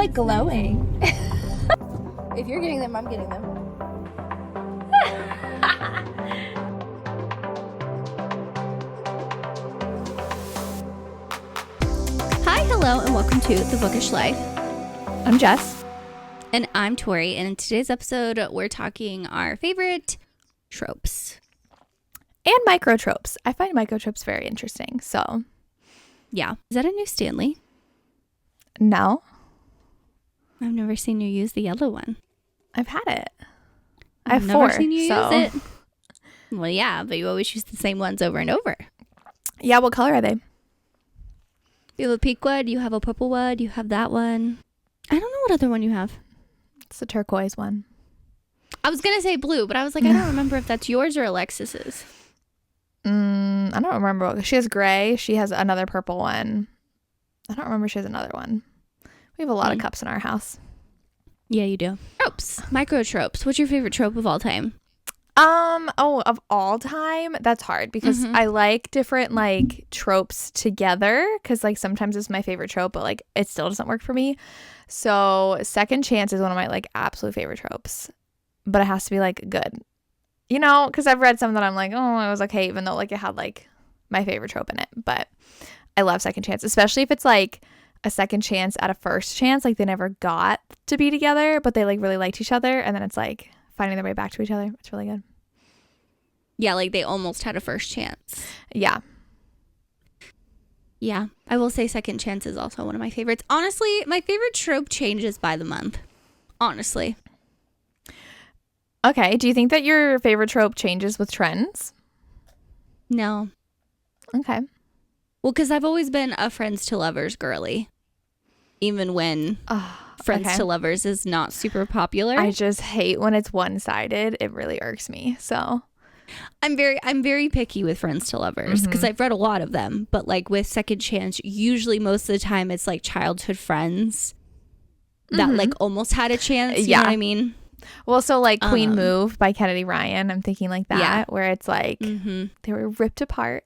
like glowing. If you're getting them, I'm getting them. Hi, hello, and welcome to The Bookish Life. I'm Jess. And I'm Tori, and in today's episode, we're talking our favorite tropes. And microtropes. I find microtropes very interesting, so. Yeah. Is that a new Stanley? No. I've never seen you use the yellow one. I've had it. I have never 4, seen you so. use it. Well, yeah, but you always use the same ones over and over. Yeah, what color are they? You have a pink one, you have a purple one, you have that one. I don't know what other one you have. It's the turquoise one. I was going to say blue, but I was like, I don't remember if that's yours or Alexis's. I don't remember. She has gray. She has another purple one. I don't remember she has another one. We have a lot of cups in our house. Yeah, you do. Tropes. Micro tropes. What's your favorite trope of all time? Of all time? That's hard because I like different like tropes together because like sometimes it's my favorite trope, but like it still doesn't work for me. So second chance is one of my like absolute favorite tropes, but it has to be like good. You know, because I've read some that I'm like, oh, it was okay, even though like it had like my favorite trope in it. But I love second chance, especially if it's like a second chance at a first chance. Like they never got to be together, but they like really liked each other. And then it's like finding their way back to each other. It's really good. Yeah, like they almost had a first chance. Yeah. Yeah, I will say second chance is also one of my favorites. Honestly, my favorite trope changes by the month. Honestly. Okay. Do you think that your favorite trope changes with trends? No. Okay. Well, because I've always been a friends to lovers girly. Even when friends to lovers is not super popular. I just hate when it's one-sided. It really irks me. So I'm very picky with friends to lovers because I've read a lot of them. But like with second chance, usually most of the time it's like childhood friends that like almost had a chance. You know what I mean? Well, so like Queen Move by Kennedy Ryan, I'm thinking like that, where it's like they were ripped apart.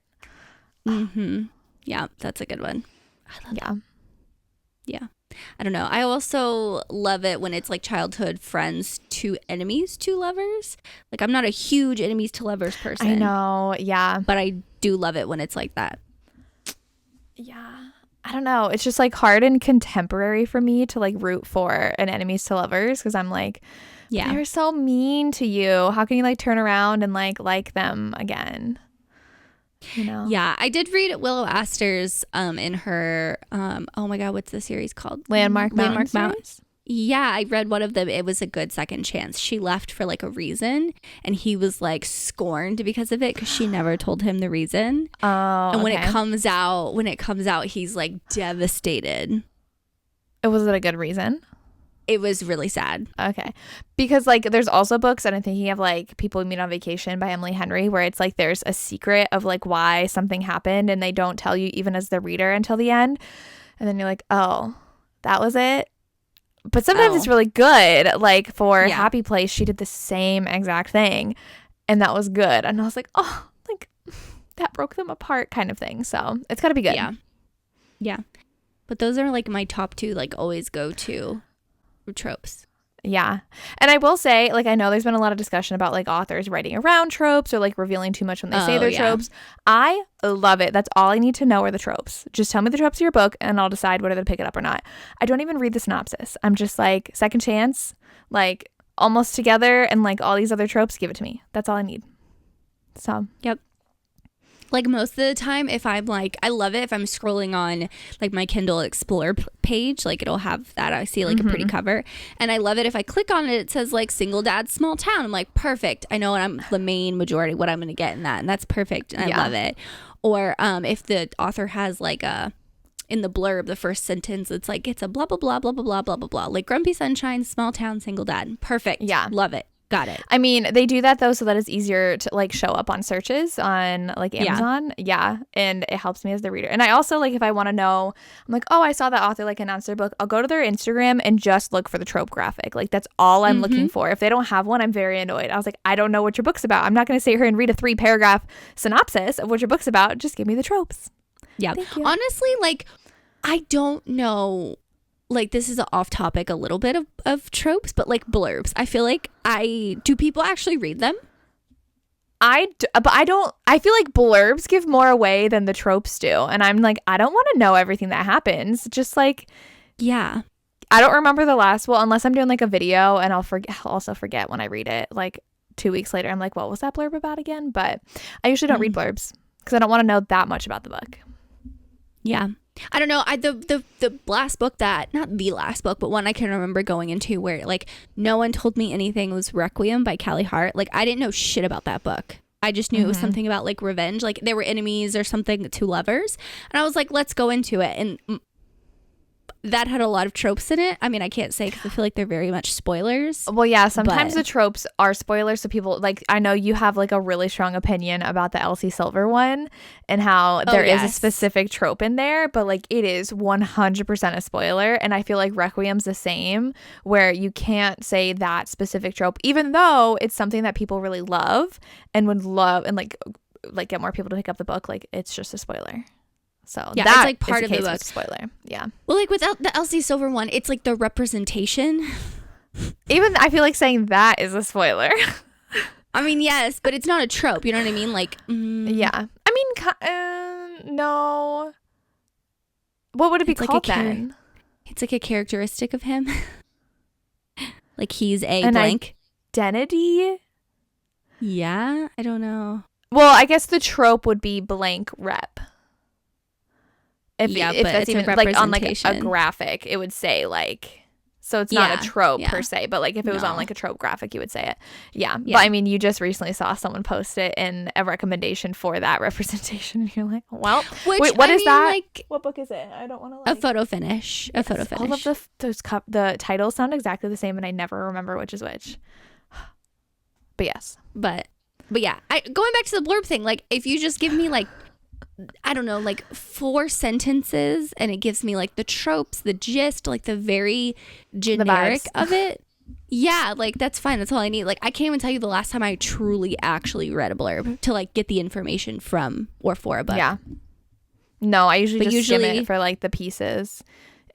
Yeah, that's a good one. I love that. Yeah. I don't know. I also love it when it's like childhood friends to enemies to lovers. Like I'm not a huge enemies to lovers person. I know. Yeah. But I do love it when it's like that. Yeah. I don't know. It's just like hard and contemporary for me to like root for an enemies to lovers because I'm like, they're so mean to you. How can you like turn around and like them again? You know? Yeah, I did read Willow Astor's in her oh my god, what's the series called? Landmark Mountain. Yeah, I read one of them. It was a good second chance. She left for like a reason and he was like scorned because of it because she never told him the reason. Oh, and when it comes out he's like devastated. Was it a good reason? It was really sad. Okay. Because like there's also books and I'm thinking of like People We Meet on Vacation by Emily Henry where it's like there's a secret of like why something happened and they don't tell you even as the reader until the end. And then you're like, oh, that was it. But sometimes it's really good. Like for Happy Place, she did the same exact thing and that was good. And I was like, oh, like that broke them apart kind of thing. So it's got to be good. Yeah. Yeah. But those are like my top 2 like always go to tropes. Yeah. And I will say, like, I know there's been a lot of discussion about like authors writing around tropes or like revealing too much when they say they're tropes. I love it. That's all I need to know are the tropes. Just tell me the tropes of your book and I'll decide whether to pick it up or not. I don't even read the synopsis. I'm just like, second chance, like almost together and like all these other tropes, give it to me. That's all I need. So, yep. Like most of the time, if I'm like, I love it if I'm scrolling on like my Kindle Explorer page, like it'll have that. I see like a pretty cover. And I love it if I click on it, it says like single dad, small town. I'm like, perfect. I know I'm the main majority what I'm going to get in that. And that's perfect. And I love it. Or if the author has like in the blurb, the first sentence, it's like, it's a blah, blah, blah, blah, blah, blah, blah, blah, blah. Like Grumpy Sunshine, small town, single dad. Perfect. Yeah. Love it. Got it. I mean, they do that though so that it's easier to like show up on searches on like Amazon. Yeah. And it helps me as the reader. And I also like if I want to know, I'm like, oh, I saw that author like announce their book. I'll go to their Instagram and just look for the trope graphic. Like that's all I'm looking for. If they don't have one, I'm very annoyed. I was like, I don't know what your book's about. I'm not going to sit here and read a 3-paragraph synopsis of what your book's about. Just give me the tropes. Yeah. Honestly, like I don't know like, this is off topic a little bit of tropes, but like blurbs. I feel like do people actually read them? But I don't. I feel like blurbs give more away than the tropes do, and I'm like, I don't want to know everything that happens. Just like, yeah, I don't remember the last. Well, unless I'm doing like a video, and I'll also forget when I read it. Like 2 weeks later, I'm like, what was that blurb about again? But I usually don't read blurbs because I don't want to know that much about the book. Yeah. I don't know. The last book not the last book, but one I can remember going into where like no one told me anything was Requiem by Callie Hart. Like I didn't know shit about that book. I just knew it was something about like revenge. Like they were enemies or something, two lovers. And I was like, let's go into it. And that had a lot of tropes in it. I mean, I can't say because I feel like they're very much spoilers. Well, yeah, sometimes the tropes are spoilers. So people, like, I know you have like a really strong opinion about the Elsie Silver one and how there is a specific trope in there, but like it is 100% a spoiler. And I feel like Requiem's the same, where you can't say that specific trope, even though it's something that people really love and would love and like get more people to pick up the book. Like it's just a spoiler. So yeah, that it's like part of the book. Spoiler. Yeah. Well, like without the Elsie Silver one, it's like the representation. Even I feel like saying that is a spoiler. I mean, yes, but it's not a trope. You know what I mean? Like, yeah. I mean, no. What would it be called then? It's like a characteristic of him. Like he's a blank identity. Yeah, I don't know. Well, I guess the trope would be blank rep. If that's even like on like a graphic, it would say like, so it's not a trope per se, but like if it was on like a trope graphic, you would say it. Yeah. But I mean, you just recently saw someone post it in a recommendation for that representation. And you're like, well, wait, what is that? Like, what book is it? I don't want to like. A photo finish. A photo finish. All of the titles sound exactly the same and I never remember which is which. But yes. But yeah, going back to the blurb thing, like if you just give me like, I don't know, like 4 sentences and it gives me like the tropes, the gist, like the very generic of it. Yeah, like that's fine. That's all I need. Like I can't even tell you the last time I truly actually read a blurb to like get the information from or for a book. Yeah. No, I usually skim it for like the pieces.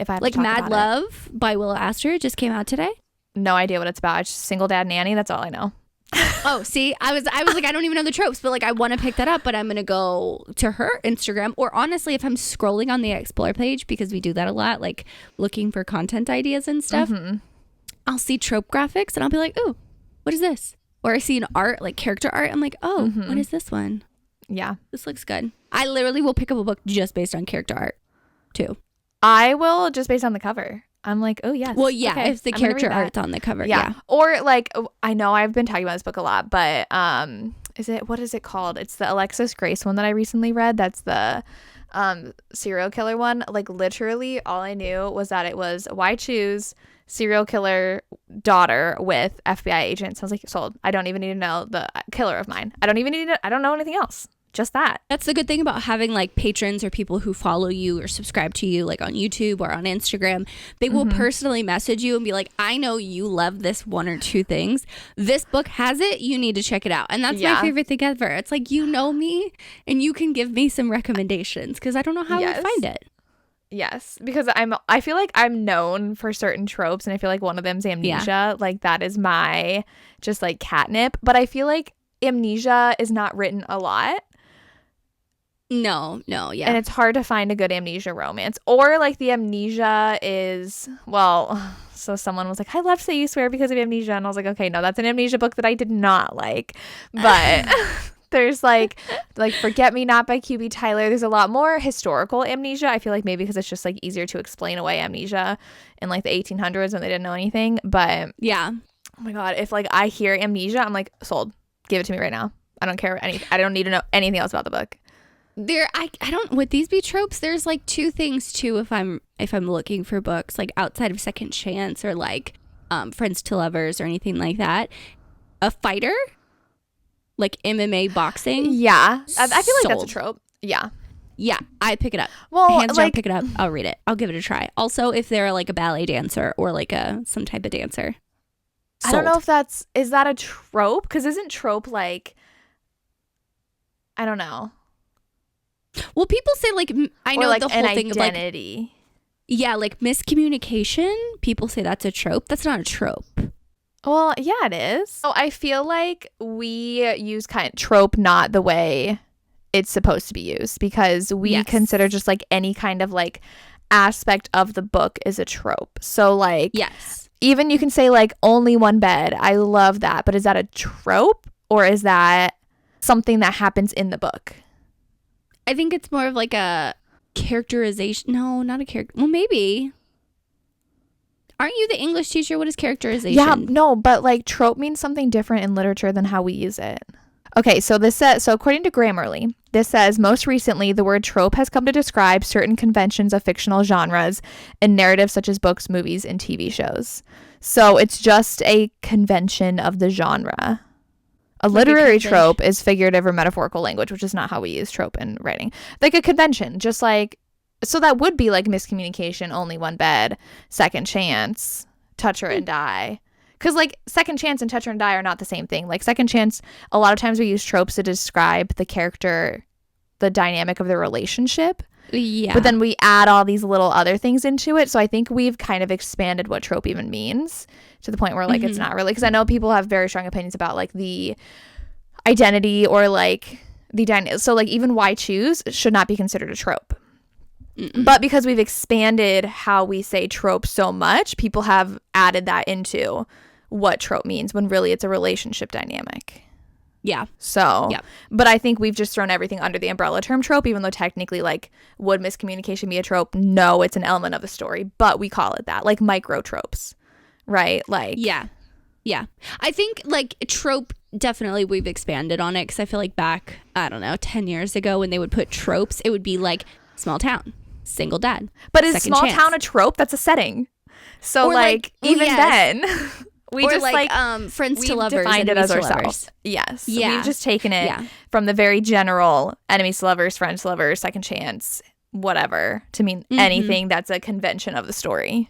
If I have like to talk Mad about Love by Willa Astor just came out today. No idea what it's about. It's just Single Dad Nanny. That's all I know. Oh, see, I was like, I don't even know the tropes, but like I want to pick that up, but I'm gonna go to her Instagram, or honestly, if I'm scrolling on the Explore page, because we do that a lot, like looking for content ideas and stuff, I'll see trope graphics and I'll be like, ooh, what is this? Or I see an art, like character art, I'm like, oh, what is this one? Yeah, this looks good. I literally will pick up a book just based on character art too. I will just based on the cover. I'm like, oh yes. Well, yeah, okay, if the character art's on the cover, yeah. Or like, I know I've been talking about this book a lot, but what is it called? It's the Alexis Grace one that I recently read. That's the serial killer one. Like literally all I knew was that it was Why Choose serial killer daughter with FBI agents. I was like, sold. I don't even need to know the killer of mine. I don't know anything else. Just that. That's the good thing about having like patrons or people who follow you or subscribe to you like on YouTube or on Instagram. They will personally message you and be like, I know you love this 1 or 2 things. This book has it. You need to check it out. And that's my favorite thing ever. It's like, you know me and you can give me some recommendations because I don't know how I would find it. Yes, because I feel like I'm known for certain tropes and I feel like one of them's amnesia. Yeah. Like that is my just like catnip. But I feel like amnesia is not written a lot. No, yeah. And it's hard to find a good amnesia romance. Or like the amnesia is, well, so someone was like, I love Say You Swear because of amnesia. And I was like, okay, no, that's an amnesia book that I did not like. But there's like Forget Me Not by QB Tyler. There's a lot more historical amnesia. I feel like maybe because it's just like easier to explain away amnesia in like the 1800s when they didn't know anything. But yeah. Oh my God. If like I hear amnesia, I'm like, sold. Give it to me right now. I don't care I don't need to know anything else about the book. I don't, would these be tropes? There's like 2 things too if I'm looking for books like outside of Second Chance or like Friends to Lovers or anything like that. A fighter, like MMA boxing. Yeah, I feel like that's a trope. Yeah, I pick it up. Well, hands down, pick it up. I'll read it. I'll give it a try. Also, if they're like a ballet dancer or like some type of dancer. Sold. I don't know if is that a trope? Because isn't trope like, I don't know. Well, people say like, I know like the whole thing identity. Yeah, like miscommunication, people say that's a trope. That's not a trope. Well, yeah, it is. So I feel like we use trope not the way it's supposed to be used, because we consider just like any kind of like aspect of the book is a trope. So like, yes, even you can say like only one bed. I love that. But is that a trope, or is that something that happens in the book? I think it's more of like a characterization. No, not a character. Well, maybe. Aren't you the English teacher? What is characterization? Yeah, no, but like trope means something different in literature than how we use it. Okay, so this says, so according to Grammarly, this says most recently the word trope has come to describe certain conventions of fictional genres and narratives such as books, movies, and TV shows. So it's just a convention of the genre. A literary trope is figurative or metaphorical language, which is not how we use trope in writing. Like a convention, just like, so that would be like miscommunication, only one bed, second chance, touch her and die. Because like second chance and touch her and die are not the same thing. Like second chance, a lot of times we use tropes to describe the character, the dynamic of the relationship. Yeah. But then we add all these little other things into it. So I think we've kind of expanded what trope even means to the point where like it's not really, because I know people have very strong opinions about like the identity or like the so like even why choose should not be considered a trope. But because we've expanded how we say trope so much, people have added that into what trope means when really it's a relationship dynamic. Yeah. So, but I think we've just thrown everything under the umbrella term trope, even though technically, like, would miscommunication be a trope? No, it's an element of the story, but we call it that, like micro tropes, right? Like, yeah. I think like trope, definitely we've expanded on it, because I feel like back, I don't know, 10 years ago when they would put tropes, it would be like small town, single dad. But is small town a trope? That's a setting. So, or like even then. We or just like friends to lovers, defined it as ourselves. Lovers. Yes. Yeah. We've just taken it from the very general enemies to lovers, friends to lovers, second chance, whatever, to mean anything that's a convention of the story.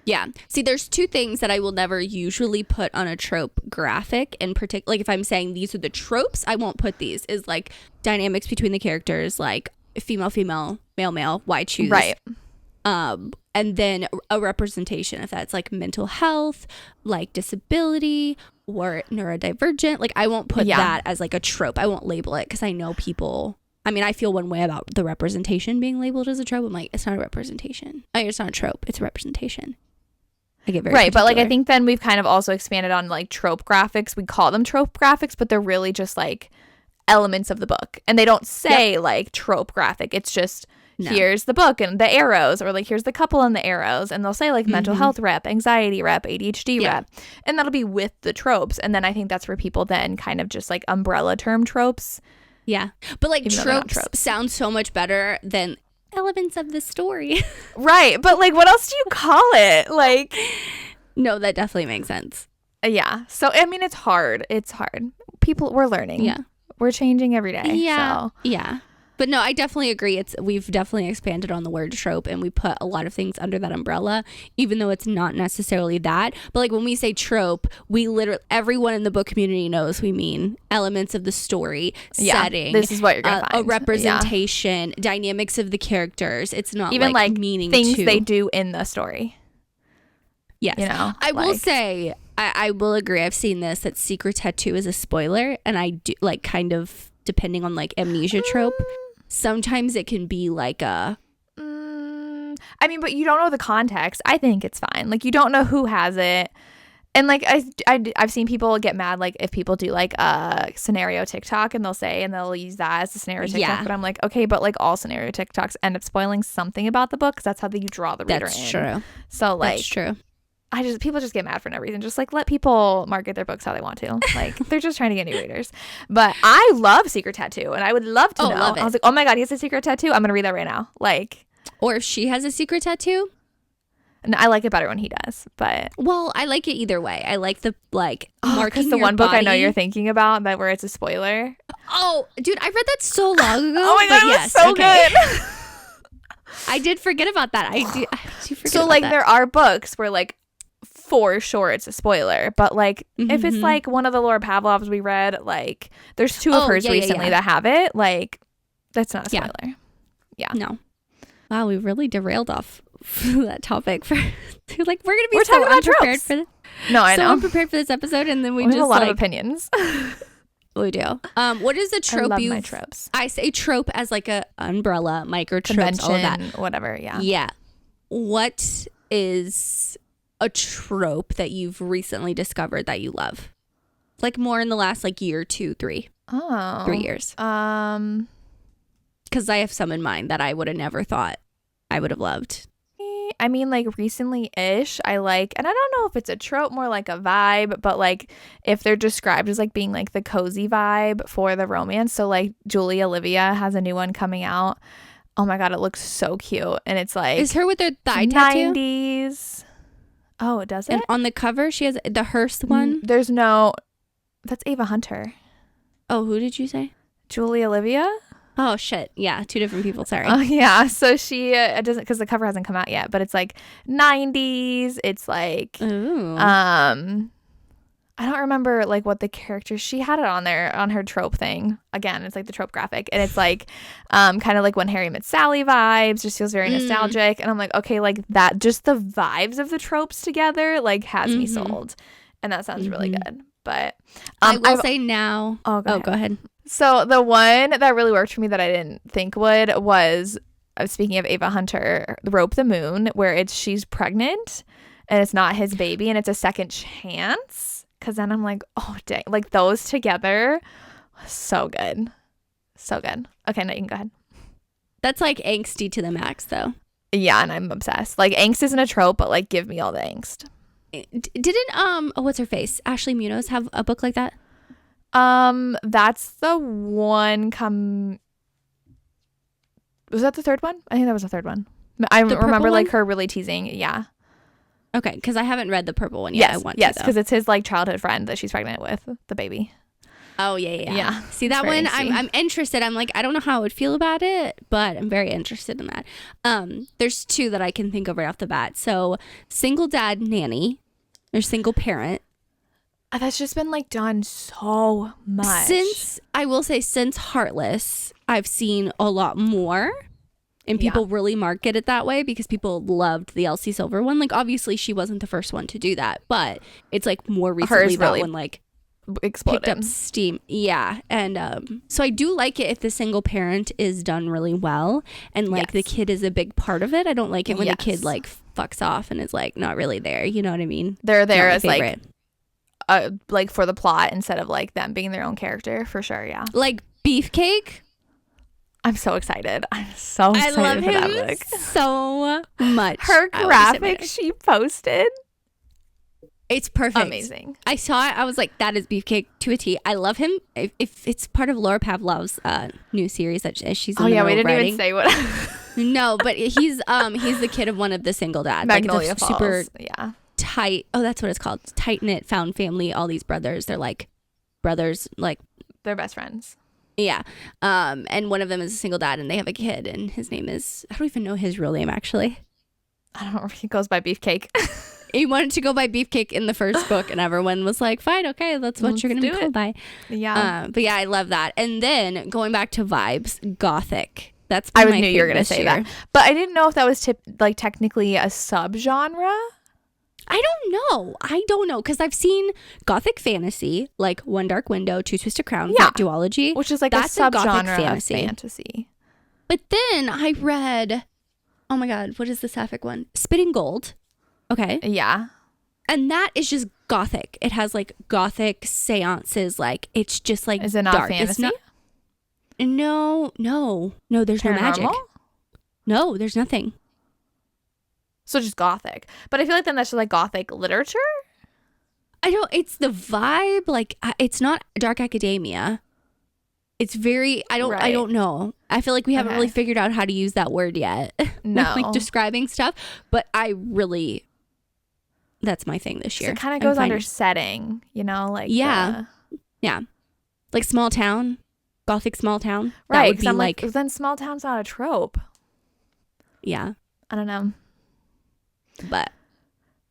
Yeah. See, there's two things that I will never usually put on a trope graphic in particular. Like if I'm saying these are the tropes, I won't put these. Is like dynamics between the characters, like female, male, why choose? Right. And then a representation, if that's like mental health, like disability or neurodivergent. Like I won't put that as like a trope. I won't label it, because I know people, I mean, I feel one way about the representation being labeled as a trope. I'm like, it's not a representation. It's not a trope. It's a representation. I get very right, but like I think then we've kind of also expanded on like trope graphics. We call them trope graphics, but they're really just like elements of the book. And they don't say like trope graphic. It's just here's the book and the arrows, or like here's the couple and the arrows, and they'll say like mental health rep, anxiety rep, ADHD rep, and that'll be with the tropes. And then I think that's where people then kind of just like umbrella term tropes. Yeah, but like tropes sound so much better than elements of the story. Right, but like what else do you call it? Like, no, that definitely makes sense. Yeah, so I mean it's hard. People, we're learning. We're changing every day. But no, I definitely agree. We've definitely expanded on the word trope, and we put a lot of things under that umbrella, even though it's not necessarily that. But like when we say trope, we literally, everyone in the book community knows we mean elements of the story, setting. This is what you're gonna find. A representation, dynamics of the characters. It's not even like meaning things they do in the story. Yes, I will say I will agree. I've seen this, that secret tattoo is a spoiler, and I do like kind of depending on like amnesia trope. Sometimes it can be like a I mean, but you don't know the context. I think it's fine. Like you don't know who has it. And like I've seen people get mad like if people do like a scenario TikTok and they'll use that as a scenario TikTok. But I'm like, okay, but like all scenario TikToks end up spoiling something about the book, because that's how you draw the reader in. That's true. So like that's true. People just get mad for no reason. Just like let people market their books how they want to. Like they're just trying to get new readers. But I love Secret Tattoo, and I would love to know. I was like, oh my god, he has a secret tattoo. I'm gonna read that right now. Like, or if she has a secret tattoo. And I like it better when he does. But well, I like it either way. I like the like marking the your one book body. I know you're thinking about, that where it's a spoiler. Oh, dude, I read that so long ago. Oh my god, it was so good. I did forget about that. I do forget. So like there are books where like for sure it's a spoiler, but like if it's like one of the Laura Pavlovs we read, like there's two of hers recently that have it, like that's not a spoiler. No. Wow, we really derailed off that topic for like we're gonna be talking about unprepared tropes. for this. No, I so know. unprepared for this episode, and then we have just a lot like, of opinions. we do. What is the trope? I love my tropes. I say trope as like a umbrella, micro tropes, Convention, all of that. whatever. Yeah. Yeah. What is a trope that you've recently discovered that you love? Like more in the last like year, 2, 3. Oh. 3 years. Because I have some in mind that I would have never thought I would have loved. I mean, like recently-ish, I like, and I don't know if it's a trope, more like a vibe, but like if they're described as like being like the cozy vibe for the romance. So like Julie Olivia has a new one coming out. Oh my God, it looks so cute. And it's like, is her with her thigh tattoo? 90s. Oh, does it? And on the cover, she has the Hearst one. There's no, that's Ava Hunter. Oh, who did you say? Julie Olivia? Oh shit. Yeah, 2 different people. Sorry. Oh yeah. So she it doesn't, because the cover hasn't come out yet, but it's like 90s. It's like Ooh. I don't remember like what the character, she had it on there on her trope thing. Again, it's like the trope graphic, and it's like kind of like When Harry Met Sally vibes. Just feels very nostalgic, and I'm like, okay, like that, just the vibes of the tropes together like has me sold, and that sounds really good. But I will say now. Oh, go ahead. So the one that really worked for me that I didn't think would was, speaking of Ava Hunter, Rope the Moon, where she's pregnant and it's not his baby and it's a second chance. Because then I'm like, oh dang, like those together, so good, so good. Okay, no, you can go ahead. That's like angsty to the max, though. Yeah, and I'm obsessed. Like angst isn't a trope, but like give me all the angst. Didn't what's her face, Ashley Munoz, have a book like that? That's the one. Was that the third one? I think that was the third one. I remember like her really teasing. Yeah. Okay, because I haven't read the purple one yet. Yes, because it's his like childhood friend that she's pregnant with, the baby. Oh yeah. See that one? I'm interested. I'm like, I don't know how I would feel about it, but I'm very interested in that. There's 2 that I can think of right off the bat. So single dad nanny, or single parent. That's just been like done so much. I will say since Heartless, I've seen a lot more. And people really market it that way because people loved the Elsie Silver one. Like, obviously, she wasn't the first one to do that, but it's like more recently that one like exploded, picked up steam. Yeah, and so I do like it if the single parent is done really well, and like the kid is a big part of it. I don't like it when the kid like fucks off and is like not really there. You know what I mean? They're there as like for the plot instead of like them being their own character, for sure. Yeah, like Beefcake. I'm so excited. I'm so excited I love for that him book so much. Her graphic she posted, it's perfect. Amazing. I saw it. I was like, that is Beefcake to a T. I love him. If it's part of Laura Pavlov's new series that she's in. Oh yeah, we didn't writing. even say what. No, but he's the kid of one of the single dads. Magnolia like Falls. Super tight. Oh, that's what it's called. Tight knit found family. All these brothers. They're like brothers. Like they're best friends. Yeah. And one of them is a single dad, and they have a kid, and his name is, I don't even know his real name actually. I don't know if he goes by Beefcake. He wanted to go by Beefcake in the first book, and everyone was like, fine, okay, that's what you're gonna be called by. Yeah. But yeah, I love that. And then going back to vibes, Gothic. That's I knew you were gonna say that, but I didn't know if that was like technically a subgenre. I don't know because I've seen Gothic fantasy, like One Dark Window, Two Twisted Crown, duology, which is like that's a subgenre Gothic fantasy. But then I read, oh my God, what is the sapphic one? Spitting Gold. Okay. Yeah. And that is just Gothic. It has like Gothic seances. Like it's just like is it not dark. fantasy? No. There's no magic. No, there's nothing. So just Gothic. But I feel like then that's just like Gothic literature. It's the vibe. Like it's not dark academia. It's very, I don't know. I feel like we haven't really figured out how to use that word yet. No. Like describing stuff. But that's my thing this year. So it kind of goes under setting, you know? Like yeah. Like small town. Gothic small town. Right. That would be I'm like, then small town's not a trope. Yeah. I don't know. But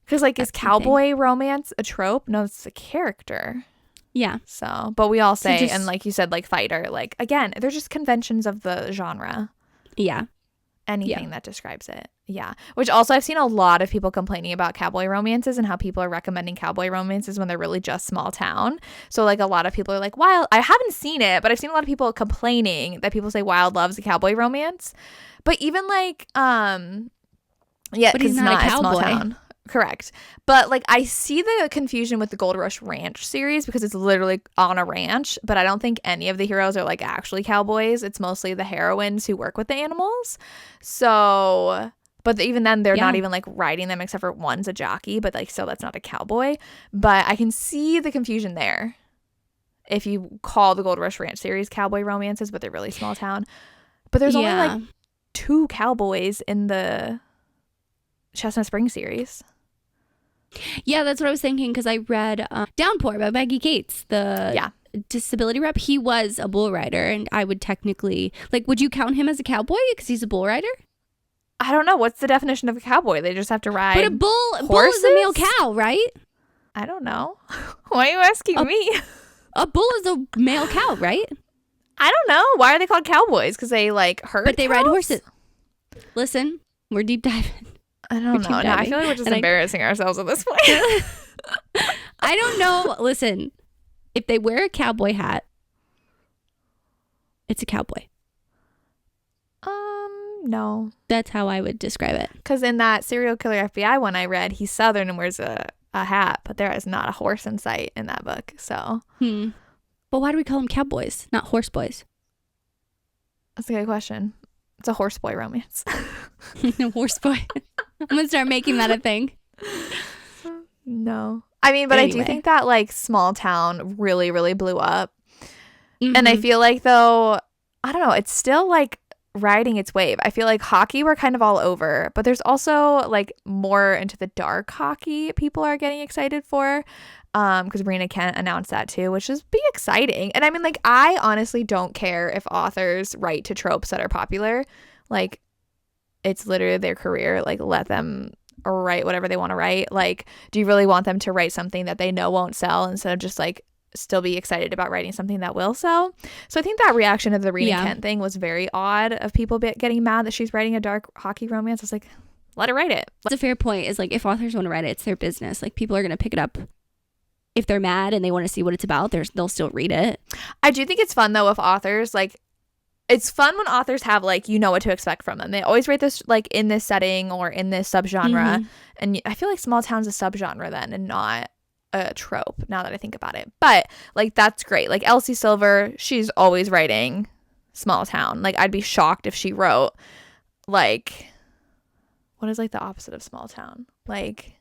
because like is cowboy romance a trope? No, it's a character. Yeah. So, but we all say, and like you said, like fighter, like again, they're just conventions of the genre. Yeah. anything that describes it. Yeah. Which also I've seen a lot of people complaining about cowboy romances and how people are recommending cowboy romances when they're really just small town. So like a lot of people are like, Wild, I haven't seen it, but I've seen a lot of people complaining that people say Wild loves a cowboy romance. But even like, yeah, but he's not a cowboy. Small town. Correct. But like I see the confusion with the Gold Rush Ranch series because it's literally on a ranch, but I don't think any of the heroes are like actually cowboys. It's mostly the heroines who work with the animals. So, but even then they're not even like riding them except for one's a jockey, but like still that's not a cowboy. But I can see the confusion there if you call the Gold Rush Ranch series cowboy romances, but they're really small town. But there's only like 2 cowboys in the Chestnut Spring series. Yeah, that's what I was thinking because I read Downpour by Maggie Gates, the disability rep. He was a bull rider, and I would technically, like, would you count him as a cowboy because he's a bull rider? I don't know. What's the definition of a cowboy? They just have to ride. But a bull is a male cow, right? I don't know. Why are you asking me? A bull is a male cow, right? I don't know. Why are they called cowboys? Because they like herd But they cows? ride horses. Listen, we're deep diving. I don't know. No, I feel like we're just embarrassing ourselves at this point. I don't know. Listen, if they wear a cowboy hat, it's a cowboy. No. That's how I would describe it. Because in that serial killer FBI one I read, he's Southern and wears a hat, but there is not a horse in sight in that book. So. But why do we call them cowboys, not horse boys? That's a good question. It's a horse boy romance. No, horse boy. I'm going to start making that a thing. No. I mean, but anyway. I do think that like small town really, really blew up. And I feel like though, I don't know, it's still like riding its wave. I feel like hockey we're kind of all over, but there's also like more into the dark hockey people are getting excited for. Because Marina Kent announced that too, which is be exciting. And I mean, like, I honestly don't care if authors write to tropes that are popular. Like, it's literally their career. Like, let them write whatever they want to write. Like, do you really want them to write something that they know won't sell instead of just like still be excited about writing something that will sell? So I think that reaction to the Marina Kent thing was very odd of people getting mad that she's writing a dark hockey romance. I was like, let her write it. That's a fair point. Is like, if authors want to write it, it's their business. Like, people are going to pick it up. If they're mad and they want to see what it's about, they'll still read it. I do think it's fun though if authors like, it's fun when authors have like, you know what to expect from them. They always write this like in this setting or in this subgenre. And I feel like small town's a subgenre then and not a trope now that I think about it. But like, that's great. Like Elsie Silver, she's always writing small town. Like I'd be shocked if she wrote like, what is like the opposite of small town? Like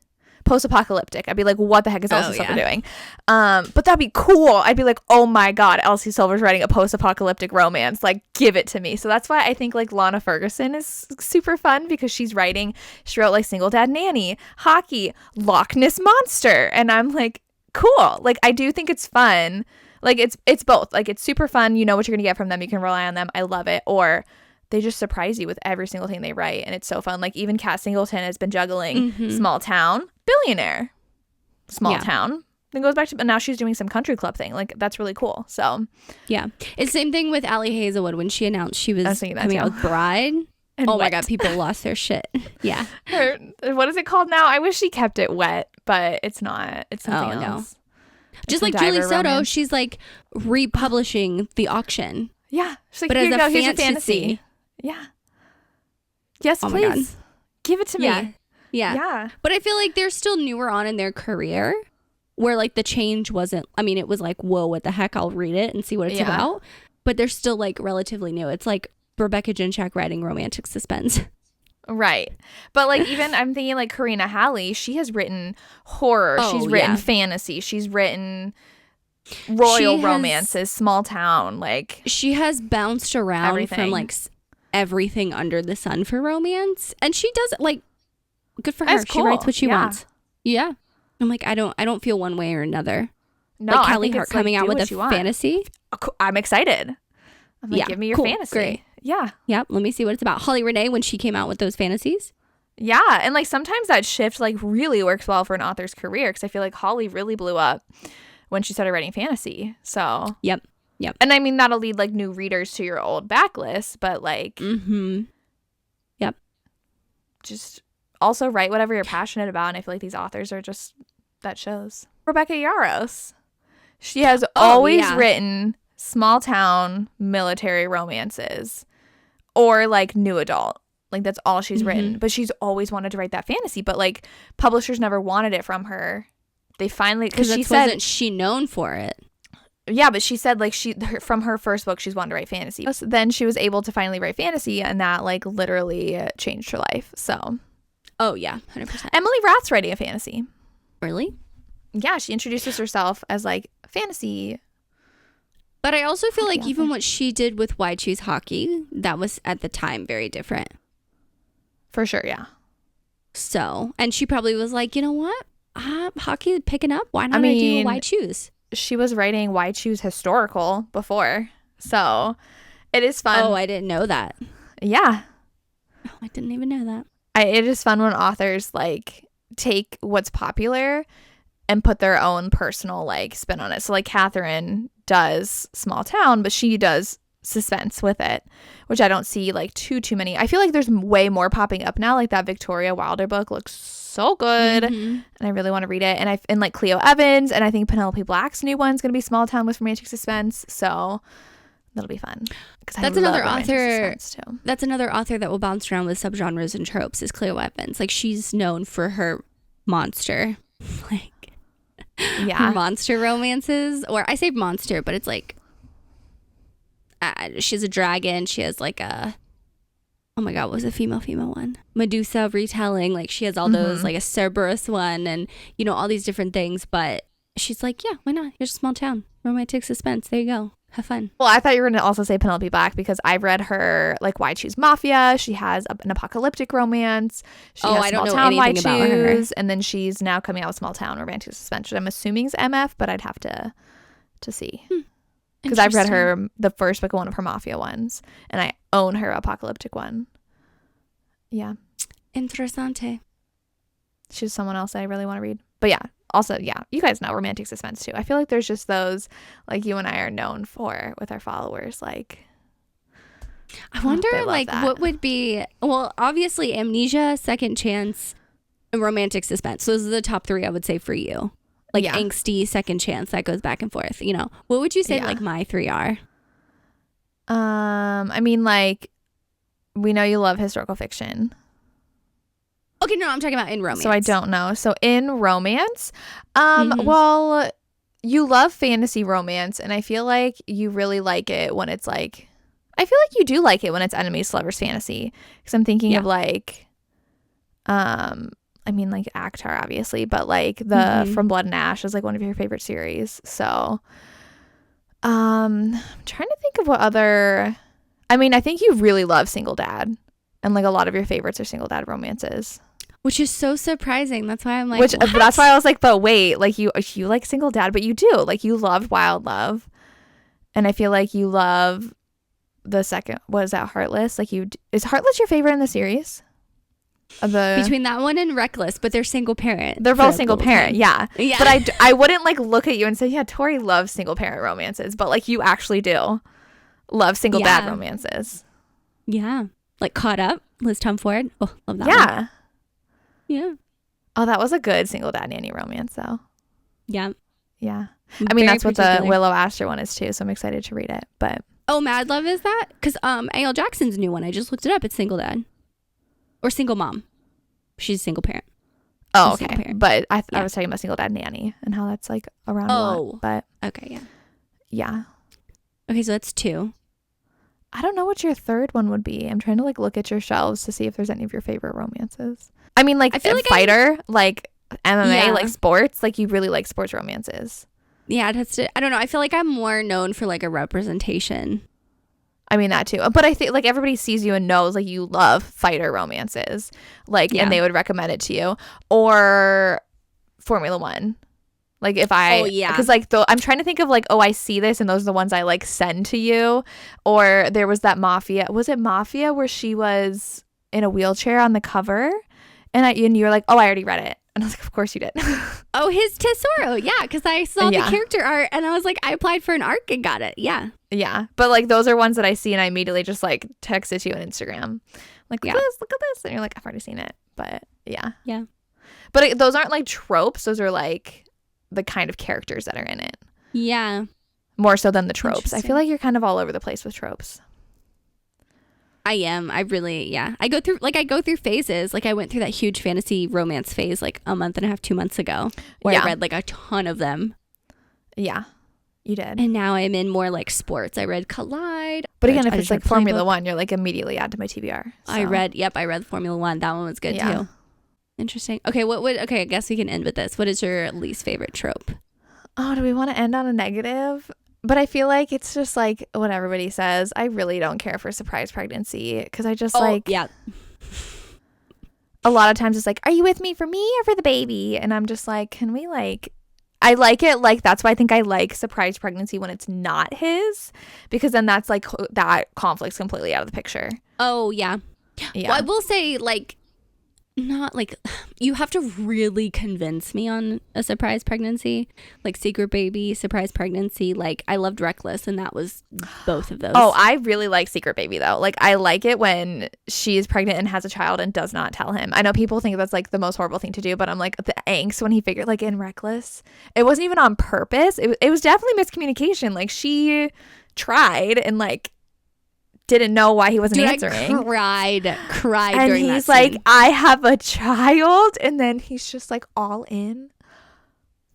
post-apocalyptic. I'd be like, what the heck is Elsie Silver doing? But that'd be cool. I'd be like, oh my god, Elsie Silver's writing a post-apocalyptic romance. Like, give it to me. So that's why I think like Lana Ferguson is super fun because she wrote like Single Dad Nanny, Hockey, Loch Ness Monster, and I'm like, cool. Like, I do think it's fun. Like, it's both. Like, it's super fun. You know what you're gonna get from them. You can rely on them. I love it. Or they just surprise you with every single thing they write, and it's so fun. Like, even Kat Singleton has been juggling small town, billionaire, small town. Then goes back to, and now she's doing some country club thing. Like, that's really cool. So, yeah. It's the same thing with Allie Hazelwood when she announced she was coming out with Bride. And oh my god, people lost their shit. Yeah. What is it called now? I wish she kept it wet, but it's not. It's something else. No. Just like Julie Soto, she's like republishing The Auction. Yeah. She's like, but as a fantasy. Yeah. Yes, please. Give it to me. Yeah. But I feel like they're still newer on in their career where like the change wasn't, I mean, it was like, whoa, what the heck? I'll read it and see what it's about. But they're still like relatively new. It's like Rebecca Jinchak writing romantic suspense. Right. But like even I'm thinking like Karina Halley, she has written horror. She's written fantasy. She's written royal romances, small town. Like she has bounced around from like everything under the sun for romance, and she does it like good for her. That's cool. She writes what she wants. Yeah. I'm like, I don't feel one way or another. No, like Kelly Hart coming out with a fantasy. I'm excited. I'm like, give me your fantasy. Great. Yeah. Let me see what it's about. Holly Renee, when she came out with those fantasies. Yeah. And like sometimes that shift like really works well for an author's career, because I feel like Holly really blew up when she started writing fantasy. So Yep. And I mean, that'll lead like new readers to your old backlist, but like just also write whatever you're passionate about. And I feel like these authors are just, that shows. Rebecca Yarros. She has always written small town military romances or like new adult. Like that's all she's written. But she's always wanted to write that fantasy. But like publishers never wanted it from her. They finally, because she said, wasn't she known for it? Yeah, but she said like from her first book she's wanted to write fantasy. Then she was able to finally write fantasy, and that like literally changed her life. So, oh yeah, 100%. Emily Rath's writing a fantasy. Really? Yeah, she introduces herself as like fantasy. But I also feel like even what she did with Why Choose Hockey, that was at the time very different. For sure, yeah. So, and she probably was like, you know what? Hockey picking up. Why not I do Why Choose? She was writing Why Choose historical before. So, it is fun. Oh, I didn't know that. Yeah. Oh, I didn't even know that. It is fun when authors like take what's popular and put their own personal like spin on it. So like Catherine does small town, but she does suspense with it, which I don't see like too many. I feel like there's way more popping up now. Like that Victoria Wilder book looks so good, and I really want to read it. And like Cleo Evans, and I think Penelope Black's new one's gonna be small town with romantic suspense. So that'll be fun. That's another author. That's another author that will bounce around with subgenres and tropes. Is Cleo Evans. Like she's known for her monster, like her monster romances. Or I say monster, but it's like she's a dragon. She has like a, oh my god, what was a female one? Medusa retelling. Like she has all those, like a Cerberus one, and you know all these different things. But she's like, yeah, why not? Here's a small town romantic suspense. There you go. Have fun. Well, I thought you were going to also say Penelope Black, because I've read her like Why Choose Mafia. She has an apocalyptic romance. She has I don't know town anything about her. And then she's now coming out with small town romantic suspense, which I'm assuming is MF, but I'd have to see. Because I've read her, the first book of one of her Mafia ones, and I own her apocalyptic one. Yeah. Interessante. She's someone else I really want to read. But yeah, also, yeah, you guys know romantic suspense too. I feel like there's just those, like you and I are known for with our followers. Like, I wonder, like, what would be, well, obviously Amnesia, Second Chance, and romantic suspense. Those are the top three I would say for you. Like angsty, Second Chance, that goes back and forth. You know, what would you say like my three are? I mean, like, we know you love historical fiction. Okay, no, I'm talking about in romance. So I don't know. So in romance, well, you love fantasy romance, and I feel like you really like it when it's like, I feel like you do like it when it's enemies to lovers fantasy, because I'm thinking of like, I mean like Akhtar obviously, but like the From Blood and Ash is like one of your favorite series. So I'm trying to think of what other, I mean, I think you really love Single Dad, and like a lot of your favorites are single dad romances. Which is so surprising. That's why I'm like, that's why I was like, but wait, like you like Single Dad, but you do, like, you loved Wild Love, and I feel like you love the second, what is that, Heartless? Like is Heartless your favorite in the series? Between that one and Reckless, but they're single parent. They're both single parent, yeah. But I wouldn't like look at you and say, yeah, Tori loves single parent romances, but like you actually do love single dad romances. Yeah, like Caught Up, Liz Tumford. Oh, love that one. Yeah. Oh, that was a good single dad nanny romance, though. Yeah. Yeah. I mean, that's what the Willow Astor one is, too, so I'm excited to read it. But Mad Love is that? Because A.L. Jackson's new one, I just looked it up. It's single dad. Or single mom. She's a single parent. Oh, okay. But I was talking about single dad nanny and how that's, like, around a lot. But okay, yeah. Yeah. Okay, so that's two. I don't know what your third one would be. I'm trying to, like, look at your shelves to see if there's any of your favorite romances. I mean, like, I feel like fighter, like MMA, like sports, like you really like sports romances. Yeah, I don't know. I feel like I'm more known for like a representation. I mean, that too. But I think like everybody sees you and knows like you love fighter romances, like, and they would recommend it to you. Or Formula One. Like if because like I'm trying to think of like, I see this and those are the ones I like send to you. Or there was that Mafia. Was it Mafia where she was in a wheelchair on the cover? And you were like, I already read it. And I was like, of course you did. His Tesoro. Yeah, because I saw the character art and I was like, I applied for an ARC and got it. Yeah. Yeah. But like those are ones that I see and I immediately just like text it to you on Instagram. Like, Yeah. look at this. And you're like, I've already seen it. But yeah. Yeah. But those aren't like tropes. Those are like the kind of characters that are in it. Yeah. More so than the tropes. I Interesting. feel like you're kind of all over the place with tropes. I am. I really, yeah. I go through phases. Like I went through that huge fantasy romance phase like a month and a half, 2 months ago, where I read like a ton of them. Yeah, you did. And now I'm in more like sports. I read Collide. But again, if I it's just like read Formula Playbook. One, you're like immediately add to my TBR. So. I read Formula One. That one was good too. Interesting. Okay, I guess we can end with this. What is your least favorite trope? Oh, do we want to end on a negative? But I feel like it's just like what everybody says. I really don't care for surprise pregnancy because I just yeah. A lot of times it's like, are you with me for me or for the baby? And I'm just like, can we like, I like it. Like, that's why I think I like surprise pregnancy when it's not his, because then that's like that conflict's completely out of the picture. Oh, yeah. Yeah. Well, I will say like, not like you have to really convince me on a surprise pregnancy, like secret baby, surprise pregnancy. Like I loved Reckless, and that was both of those. Oh, I really like Secret Baby though. Like I like it when she is pregnant and has a child and does not tell him. I know people think that's like the most horrible thing to do, but I'm like the angst when he figured like in Reckless, it wasn't even on purpose. It was definitely miscommunication. Like she tried and like didn't know why he wasn't answering. I cried and during he's that like, scene. I have a child, and then he's just like all in.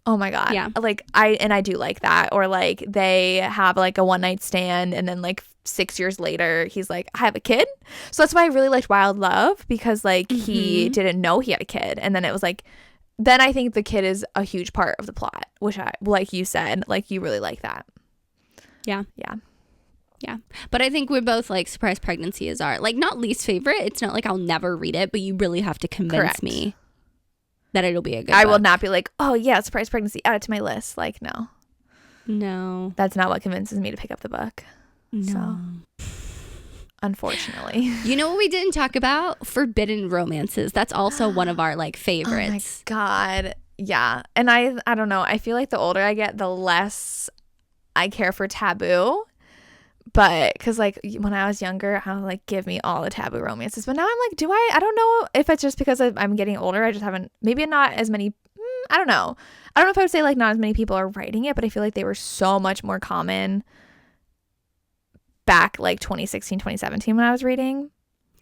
Oh my god. Yeah. Like I do like that. Or like they have like a one night stand and then like 6 years later he's like, I have a kid. So that's why I really liked Wild Love, because like he didn't know he had a kid, and then it was like, then I think the kid is a huge part of the plot, which I, like you said, like you really like that. Yeah. Yeah. Yeah. But I think we're both like surprise pregnancy is our like not least favorite. It's not like I'll never read it, but you really have to convince me that it'll be a good I book. will not be like, oh yeah, surprise pregnancy, add it to my list. Like No. that's not what convinces me to pick up the book. No. So unfortunately. You know what we didn't talk about? Forbidden romances. That's also one of our like favorites. Oh my god. Yeah. And I don't know. I feel like the older I get, the less I care for taboo. But because like when I was younger, I was like, give me all the taboo romances. But now I'm like, I don't know if it's just because I'm getting older. I just haven't, maybe not as many. I don't know. I don't know if I would say like not as many people are writing it, but I feel like they were so much more common back like 2016, 2017 when I was reading.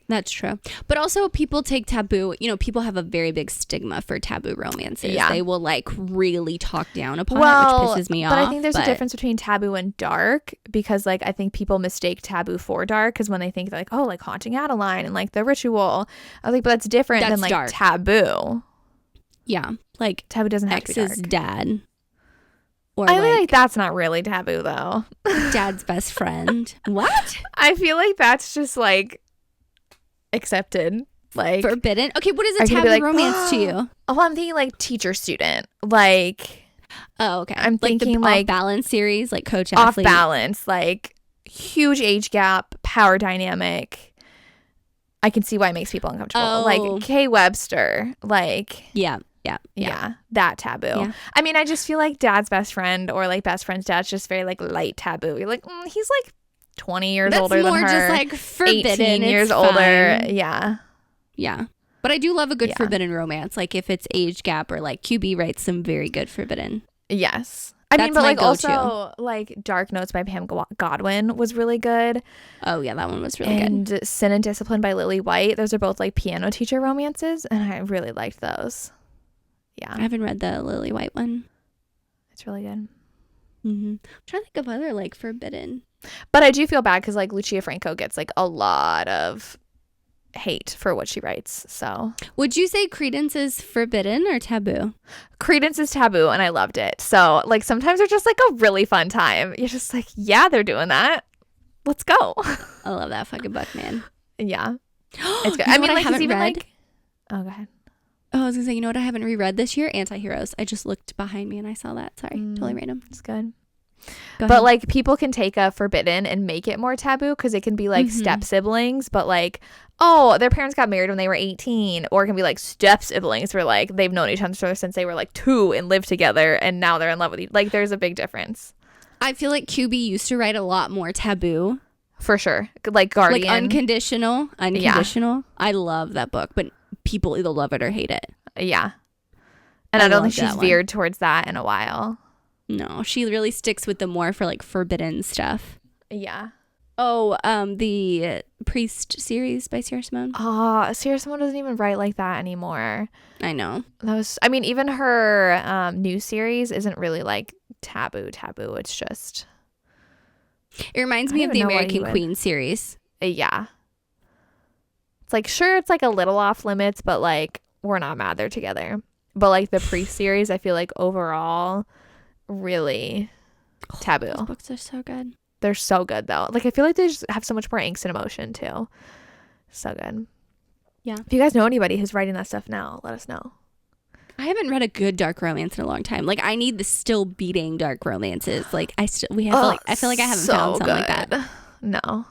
That's true. But also people take taboo, you know, people have a very big stigma for taboo romances. Yeah. They will like really talk down upon it, which pisses me off. But I think there's a difference between taboo and dark, because like I think people mistake taboo for dark, because when they think like, oh, like Haunting Adeline and like The Ritual, I was like, but that's different than like dark. Taboo. Yeah. Like Taboo doesn't have to be ex's dark. dad. Or I feel like like that's not really taboo though. dad's best friend. What? I feel like that's just like accepted. Like Forbidden? Okay, what is a are you gonna taboo be like, romance to you? oh, I'm thinking like teacher student. Like Oh, okay. I'm like thinking the like Off Balance series, like Coach off Athlete. balance, like huge age gap, power dynamic. I can see why it makes people uncomfortable. Oh. Like Kay Webster, like Yeah. that taboo. Yeah. I mean, I just feel like dad's best friend or like best friend's dad's just very like light taboo. You're like, he's like 20 years That's older than more her. just like forbidden. 18 years It's older. fine. Yeah. Yeah. But I do love a good Yeah. forbidden romance. Like if it's age gap, or like QB writes some very good forbidden. Yes. I mean, That's but my like go-to. also like Dark Notes by Pam Godwin was really good. Oh yeah, that one was really good. And Sin and Discipline by Lily White. Those are both like piano teacher romances, and I really liked those. Yeah. I haven't read the Lily White one. It's really good. I'm trying to think of other like forbidden. But I do feel bad because like Lucia Franco gets like a lot of hate for what she writes. So Would you say Credence is forbidden or taboo? Credence is taboo, and I loved it. So like sometimes they're just like a really fun time. You're just like, yeah, they're doing that. Let's go. I love that fucking book, man. Yeah. It's good. You know I mean, what like, haven't it's even read? like, oh, go ahead. Oh, I was gonna say, you know what I haven't reread this year? Anti-Heroes. I just looked behind me and I saw that. Sorry, totally random. It's good. Go But ahead. like people can take a forbidden and make it more taboo, because it can be like step siblings, but like, oh, their parents got married when they were 18, or it can be like step siblings where like they've known each other since they were like 2 and lived together and now they're in love with each. Like there's a big difference. I feel like QB used to write a lot more taboo for sure. Like Guardian. Like Unconditional. I love that book, but people either love it or hate it. Yeah. And I don't think she's veered towards that in a while. No, she really sticks with the more for like forbidden stuff. Yeah. Oh, the Priest series by Sarah Simone. Oh, Sarah Simone doesn't even write like that anymore. I know. I mean, even her new series isn't really like taboo. It's just... It reminds me of the American Queen series. Yeah. It's like, sure, it's like a little off limits, but like, we're not mad they're together. But like the Priest series, I feel like overall, really taboo. Those books are so good. They're so good though. Like I feel like they just have so much more angst and emotion too. So good. Yeah. If you guys know anybody who's writing that stuff now, let us know. I haven't read a good dark romance in a long time. Like I need the still beating dark romances. Like I feel like I haven't found something like that. No.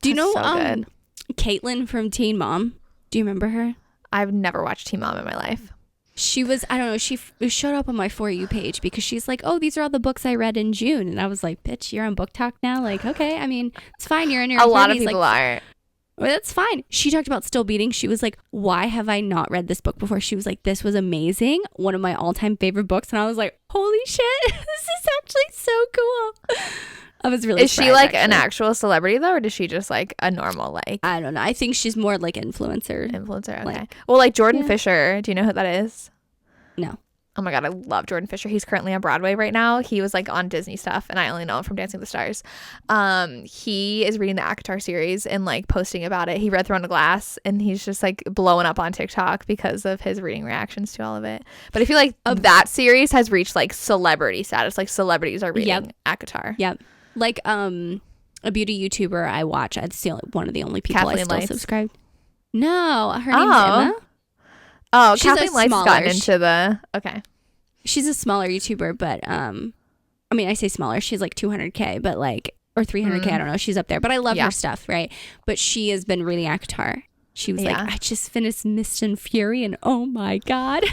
Do you know so good. Caitlin from Teen Mom? Do you remember her? I've never watched Teen Mom in my life. She was, I don't know, she showed up on my For You page because she's like, oh, these are all the books I read in June. And I was like, bitch, you're on Book Talk now? Like, okay, I mean, it's fine. You're in your 30s. A lot of people are. Well, that's fine. She talked about still beating. She was like, why have I not read this book before? She was like, this was amazing. One of my all-time favorite books. And I was like, holy shit, this is actually so cool. I was really Is she like an actual celebrity though, or does she just like a normal like? I don't know. I think she's more like influencer. Okay. Like, well, like Jordan Fisher. Do you know who that is? No. Oh my God, I love Jordan Fisher. He's currently on Broadway right now. He was like on Disney stuff, and I only know him from Dancing with the Stars. He is reading the ACOTAR series and like posting about it. He read Throne of Glass, and he's just like blowing up on TikTok because of his reading reactions to all of it. But I feel like that series has reached like celebrity status. Like celebrities are reading ACOTAR. Yep. Like a beauty YouTuber I watch. It's one of the only people Kathleen I still Lights. subscribe. No, her name's Emma. Oh, she's Kathleen Light's gotten into the... Okay. She's a smaller YouTuber, but I mean, I say smaller. She's like 200K, but like, or 300K. I don't know. She's up there, but I love her stuff, right? But she has been reading ACOTAR. She was like, I just finished Mist and Fury, and oh my God.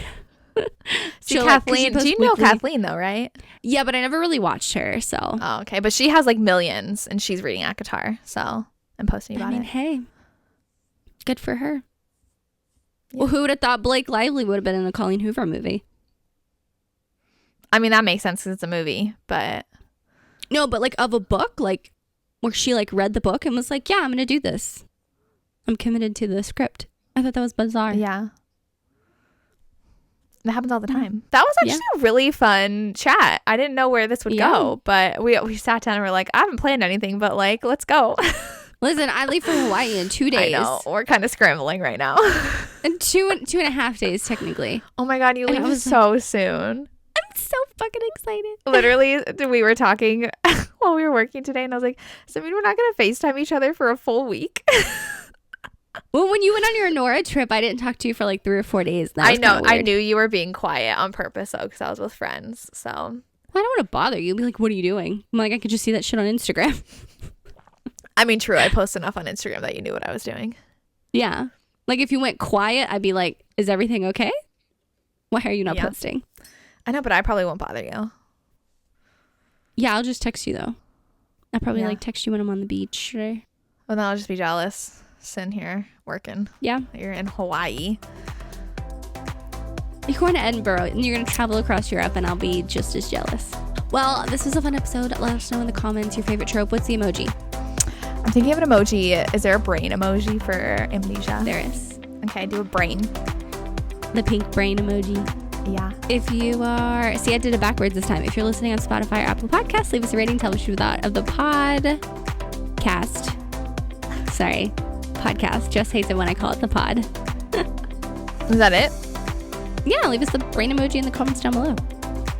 See, Kathleen, do you know Kathleen though, right? Yeah, but I never really watched her, so. Oh, okay. But she has like millions, and she's reading ACOTAR, so I'm posting about it. Hey, good for her. Yeah. Well, who would have thought Blake Lively would have been in a Colleen Hoover movie? I mean, that makes sense because it's a movie, but... No, but like of a book, like where she like read the book and was like, yeah, I'm going to do this. I'm committed to the script. I thought that was bizarre. Yeah. That happens all the time. That was actually a really fun chat. I didn't know where this would go, but we sat down and we're like, I haven't planned anything, but like, let's go. Listen, I leave for Hawaii in 2 days. I know. We're kind of scrambling right now. And two and a half days, technically. Oh my God, you leave so soon. I'm so fucking excited. Literally, we were talking while we were working today, and I was like, so I mean, we're not going to FaceTime each other for a full week? Well, when you went on your Nora trip, I didn't talk to you for like 3 or 4 days. I know. I knew you were being quiet on purpose, though, because I was with friends. So well, I don't want to bother you. Be like, what are you doing? I'm like, I could just see that shit on Instagram. I mean, true. I post enough on Instagram that you knew what I was doing. Yeah. Like if you went quiet, I'd be like, is everything okay? Why are you not posting? I know, but I probably won't bother you. Yeah, I'll just text you though. I'll probably like text you when I'm on the beach. Or... Well, then I'll just be jealous. Sitting here working. Yeah. You're in Hawaii. You're going to Edinburgh and you're going to travel across Europe, and I'll be just as jealous. Well, this was a fun episode. Let us know in the comments your favorite trope. What's the emoji? I'm thinking of an emoji. Is there a brain emoji for amnesia? There is. Okay, do a brain. The pink brain emoji. Yeah. If you are... See, I did it backwards this time. If you're listening on Spotify or Apple Podcasts, leave us a rating. Tell us what you thought of the podcast. Sorry. Podcast. Jess hates it when I call it the pod. Is that it? Yeah, leave us the brain emoji in the comments down below.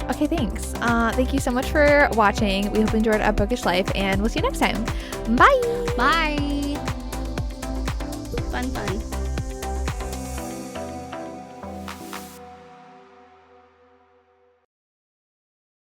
Okay, thanks. Thank you so much for watching. We hope you enjoyed our Bookish Life, and we'll see you next time. Bye. Bye. Fun.